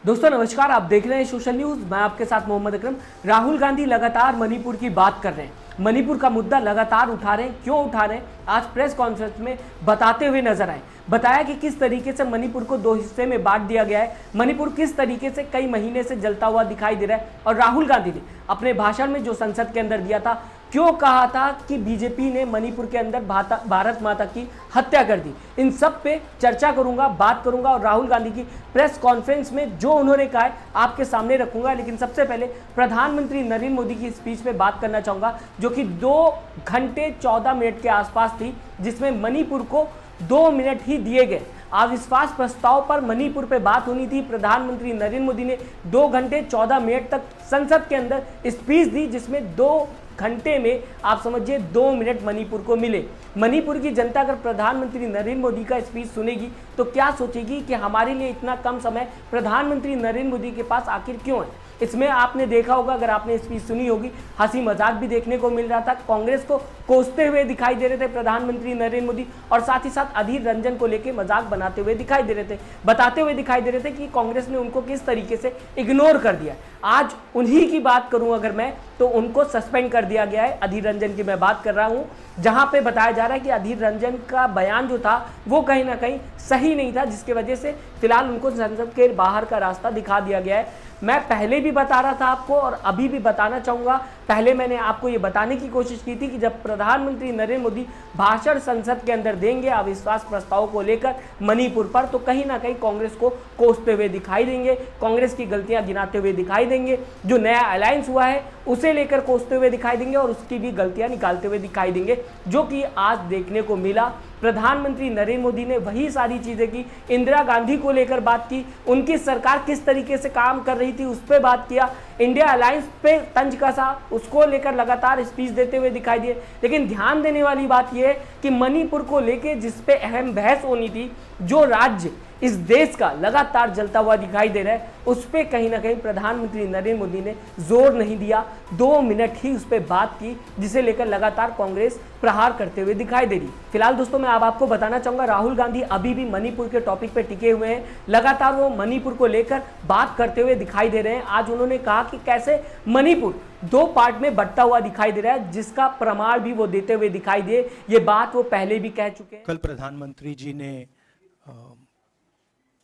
दोस्तों नमस्कार, आप देख रहे हैं सोशल न्यूज। मैं आपके साथ मोहम्मद अकरम। राहुल गांधी लगातार मणिपुर की बात कर रहे हैं, मणिपुर का मुद्दा लगातार उठा रहे हैं। क्यों उठा रहे हैं, आज प्रेस कॉन्फ्रेंस में बताते हुए नजर आए। बताया कि किस तरीके से मणिपुर को दो हिस्से में बांट दिया गया है, मणिपुर किस तरीके से कई महीने से जलता हुआ दिखाई दे रहा है। और राहुल गांधी ने अपने भाषण में जो संसद के अंदर दिया था, क्यों कहा था कि बीजेपी ने मणिपुर के अंदर भारत माता की हत्या कर दी, इन सब पे चर्चा करूंगा, बात करूंगा। और राहुल गांधी की प्रेस कॉन्फ्रेंस में जो उन्होंने कहा है आपके सामने रखूंगा। लेकिन सबसे पहले प्रधानमंत्री नरेंद्र मोदी की स्पीच पे बात करना चाहूंगा, जो कि 2 घंटे 14 मिनट के आसपास थी, जिसमें मणिपुर को 2 मिनट ही दिए गए। अविश्वास प्रस्ताव पर मणिपुर पे बात होनी थी। प्रधानमंत्री नरेंद्र मोदी ने 2 घंटे 14 मिनट तक संसद के अंदर स्पीच दी, जिसमें 2 घंटे में आप समझिए 2 मिनट मणिपुर को मिले। मणिपुर की जनता अगर प्रधानमंत्री नरेंद्र मोदी का स्पीच सुनेगी तो क्या सोचेगी कि हमारे लिए इतना कम समय प्रधानमंत्री नरेंद्र मोदी के पास आखिर क्यों है। इसमें आपने देखा होगा, अगर आपने स्पीच सुनी होगी, हंसी मजाक भी देखने को मिल रहा था। कांग्रेस को कोसते हुए दिखाई दे रहे थे प्रधानमंत्री नरेंद्र मोदी, और साथ ही साथ अधीर रंजन को लेकर मजाक बनाते हुए दिखाई दे रहे थे, बताते हुए दिखाई दे रहे थे कि कांग्रेस ने उनको किस तरीके से इग्नोर कर दिया। आज उन्हीं की बात करूं अगर मैं, तो उनको सस्पेंड कर दिया गया है। अधीर रंजन की मैं बात कर रहा हूं, जहां पे बताया जा रहा है कि अधीर रंजन का बयान जो था वो कहीं ना कहीं सही नहीं था, जिसकी वजह से फिलहाल उनको संसद के बाहर का रास्ता दिखा दिया गया है। मैं पहले भी बता रहा था आपको और अभी भी बताना चाहूंगा। पहले मैंने आपको ये बताने की कोशिश की थी कि जब प्रधानमंत्री नरेंद्र मोदी भाषण संसद के अंदर देंगे अविश्वास प्रस्ताव को लेकर मणिपुर पर, तो कहीं ना कहीं कांग्रेस को कोसते हुए दिखाई देंगे, कांग्रेस की गलतियां गिनाते हुए दिखाई देंगे, जो नया अलायंस हुआ है उसे लेकर कोसते हुए दिखाई देंगे और उसकी भी गलतियां निकालते हुए दिखाई देंगे, जो कि आज देखने को मिला। प्रधानमंत्री नरेंद्र मोदी ने वही सारी चीजें की, इंदिरा गांधी को लेकर बात की, उनकी सरकार किस तरीके से काम कर रही थी उस पर बात किया, इंडिया अलायंस पे तंज कसा, उसको लेकर लगातार स्पीच देते हुए दिखाई दिए। लेकिन ध्यान देने वाली बात यह है कि मणिपुर को लेकर जिस पे अहम बहस होनी थी, जो राज्य इस देश का लगातार जलता हुआ दिखाई दे रहा है, उस पर कहीं ना कहीं प्रधानमंत्री नरेंद्र मोदी ने जोर नहीं दिया। 2 मिनट ही उस पर बात की, जिसे लेकर लगातार कांग्रेस प्रहार करते हुए दिखाई दे रही। फिलहाल दोस्तों मैं अब आपको बताना चाहूंगा, राहुल गांधी अभी भी मणिपुर के टॉपिक पे टिके हुए हैं, लगातार वो मणिपुर को लेकर बात करते हुए दिखाई दे रहे हैं। आज उन्होंने कहा कि कैसे मणिपुर 2 पार्ट में बंटा हुआ दिखाई दे रहा है, जिसका प्रमाण भी वो देते हुए दिखाई दिए। ये बात वो पहले भी कह चुके हैं। कल प्रधानमंत्री जी ने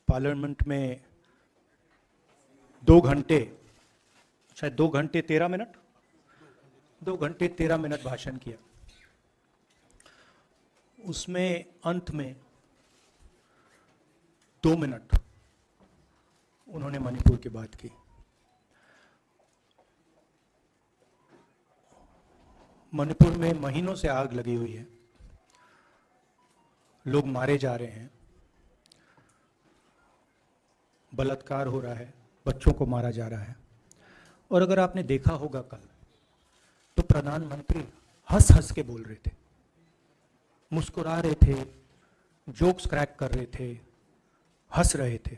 पार्लियामेंट में 2 घंटे, शायद 2 घंटे 13 मिनट, 2 घंटे 13 मिनट भाषण किया। उसमें अंत में 2 मिनट उन्होंने मणिपुर की बात की। मणिपुर में महीनों से आग लगी हुई है, लोग मारे जा रहे हैं, बलात्कार हो रहा है, बच्चों को मारा जा रहा है। और अगर आपने देखा होगा कल, तो प्रधानमंत्री हंस हंस के बोल रहे थे, मुस्कुरा रहे थे, जोक्स क्रैक कर रहे थे, हंस रहे थे।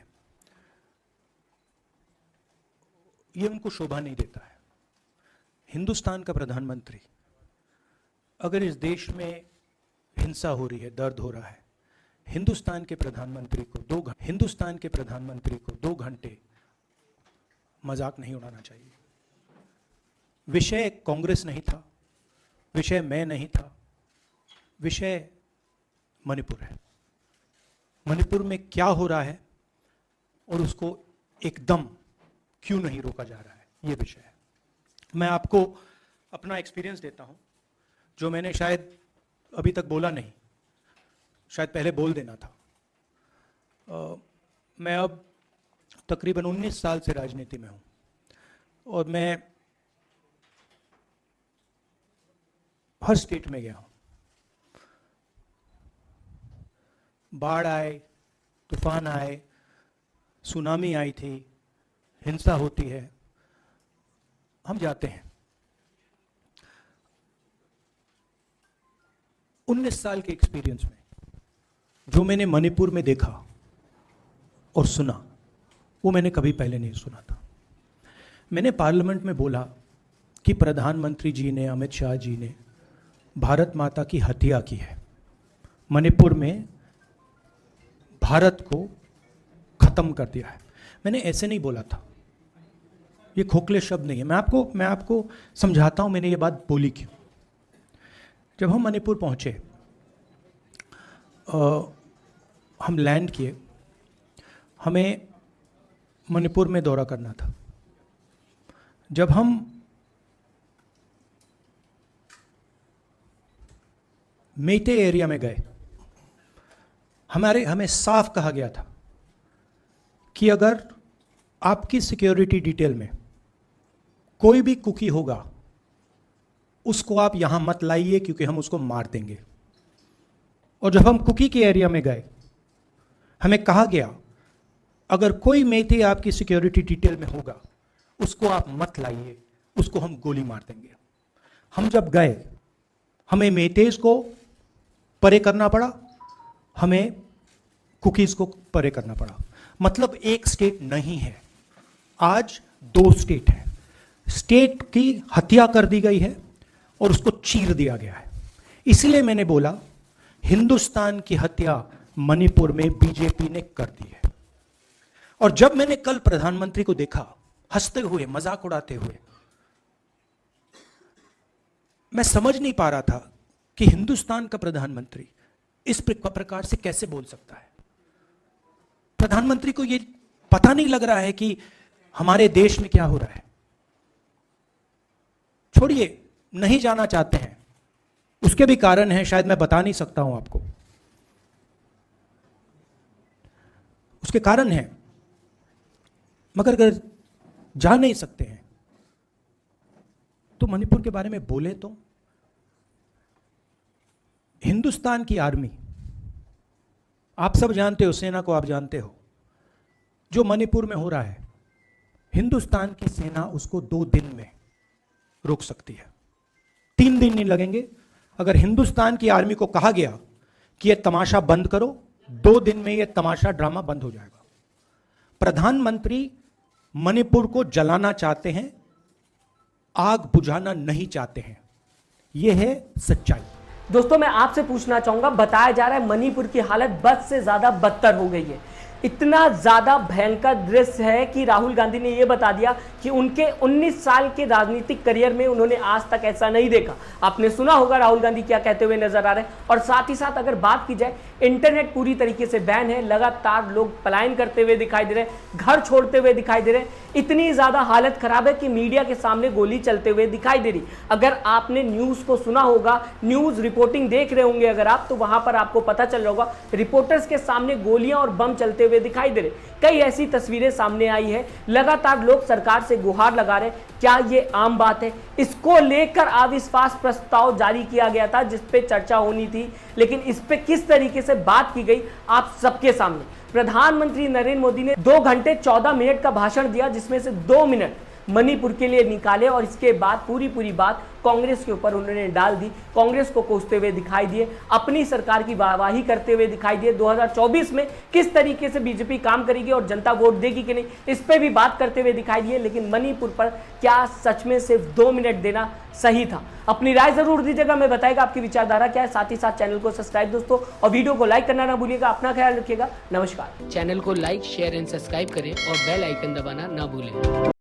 ये उनको शोभा नहीं देता है। हिंदुस्तान का प्रधानमंत्री, अगर इस देश में हिंसा हो रही है, दर्द हो रहा है, हिंदुस्तान के प्रधानमंत्री को 2 घंटे मजाक नहीं उड़ाना चाहिए। विषय कांग्रेस नहीं था, विषय मैं नहीं था, विषय मणिपुर है। मणिपुर में क्या हो रहा है और उसको एकदम क्यों नहीं रोका जा रहा है, ये विषय है। मैं आपको अपना एक्सपीरियंस देता हूं, जो मैंने शायद अभी तक बोला नहीं, शायद पहले बोल देना था। मैं अब तकरीबन 19 साल से राजनीति में हूं और मैं हर स्टेट में गया हूं। बाढ़ आए, तूफान आए, सुनामी आई थी, हिंसा होती है, हम जाते हैं। 19 साल के एक्सपीरियंस में जो मैंने मणिपुर में देखा और सुना, वो मैंने कभी पहले नहीं सुना था। मैंने पार्लियामेंट में बोला कि प्रधानमंत्री जी ने, अमित शाह जी ने भारत माता की हत्या की है, मणिपुर में भारत को खत्म कर दिया है। मैंने ऐसे नहीं बोला था, ये खोखले शब्द नहीं है। मैं आपको समझाता हूं मैंने ये बात बोली क्यों। जब हम मणिपुर पहुंचे, हम लैंड किए, हमें मणिपुर में दौरा करना था। जब हम मेते एरिया में गए, हमें साफ कहा गया था कि अगर आपकी सिक्योरिटी डिटेल में कोई भी कुकी होगा उसको आप यहां मत लाइए क्योंकि हम उसको मार देंगे। और जब हम कुकी के एरिया में गए, हमें कहा गया अगर कोई मेते आपकी सिक्योरिटी डिटेल में होगा उसको आप मत लाइए, उसको हम गोली मार देंगे। हम जब गए, हमें मेतेज को परे करना पड़ा, हमें कुकीज को परे करना पड़ा। मतलब एक स्टेट नहीं है, आज 2 स्टेट है। स्टेट की हत्या कर दी गई है और उसको चीर दिया गया है। इसलिए मैंने बोला हिंदुस्तान की हत्या मणिपुर में बीजेपी ने कर दी है। और जब मैंने कल प्रधानमंत्री को देखा हंसते हुए, मजाक उड़ाते हुए, मैं समझ नहीं पा रहा था कि हिंदुस्तान का प्रधानमंत्री इस प्रकार से कैसे बोल सकता है। प्रधानमंत्री को यह पता नहीं लग रहा है कि हमारे देश में क्या हो रहा है। छोड़िए, नहीं जाना चाहते हैं, उसके भी कारण हैं, शायद मैं बता नहीं सकता हूं आपको, उसके कारण हैं। मगर अगर जा नहीं सकते हैं तो मणिपुर के बारे में बोले तो। हिंदुस्तान की आर्मी, आप सब जानते हो, सेना को आप जानते हो, जो मणिपुर में हो रहा है, हिंदुस्तान की सेना उसको 2 दिन में रोक सकती है। 3 दिन नहीं लगेंगे। अगर हिंदुस्तान की आर्मी को कहा गया कि यह तमाशा बंद करो, 2 दिन में यह तमाशा, ड्रामा बंद हो जाएगा। प्रधानमंत्री मणिपुर को जलाना चाहते हैं, आग बुझाना नहीं चाहते हैं। यह है सच्चाई। दोस्तों, मैं आपसे पूछना चाहूंगा, बताया जा रहा है मणिपुर की हालत बद से ज्यादा बदतर हो गई है। इतना ज्यादा भयंकर दृश्य है कि राहुल गांधी ने यह बता दिया कि उनके 19 साल के राजनीतिक करियर में उन्होंने आज तक ऐसा नहीं देखा। आपने सुना होगा राहुल गांधी क्या कहते हुए नजर आ रहे हैं। और साथ ही साथ अगर बात की जाए, इंटरनेट पूरी तरीके से बैन है, लगातार लोग पलायन करते हुए दिखाई दे रहे हैं, घर छोड़ते हुए दिखाई दे रहे हैं। इतनी ज्यादा हालत खराब है कि मीडिया के सामने गोली चलते हुए दिखाई दे रही। अगर आपने न्यूज को सुना होगा, न्यूज रिपोर्टिंग देख रहे होंगे अगर आप, तो वहां पर आपको पता चल रहा होगा रिपोर्टर्स के सामने गोलियां और बम चलते हुए दिखाई दे रहे। कई ऐसी तस्वीरें सामने आई है, लगातार लोग सरकार से गुहार लगा रहे। क्या ये आम बात है? इसको लेकर अविश्वास प्रस्ताव जारी किया गया था जिस पे चर्चा होनी थी, लेकिन इस पे किस तरीके से बात की गई आप सबके सामने। प्रधानमंत्री नरेंद्र मोदी ने 2 घंटे 14 मिनट का भाषण दिया, जिसमें से 2 मिनट मणिपुर के लिए निकाले और इसके बाद पूरी बात कांग्रेस के ऊपर उन्होंने डाल दी। कांग्रेस को कोसते हुए दिखाई दिए, अपनी सरकार की वाहवाही करते हुए दिखाई दिए। 2024 में किस तरीके से बीजेपी काम करेगी और जनता वोट देगी कि नहीं, इस पे भी बात करते हुए दिखाई दिए। लेकिन मणिपुर पर क्या सच में सिर्फ 2 मिनट देना सही था? अपनी राय जरूर दीजिएगा, मैं बताएगा आपकी विचारधारा क्या है। साथ ही साथ चैनल को सब्सक्राइब दोस्तों, और वीडियो को लाइक करना ना भूलिएगा। अपना ख्याल रखिएगा। नमस्कार। चैनल को लाइक, शेयर एंड सब्सक्राइब करें और बेल आइकन दबाना ना भूलें।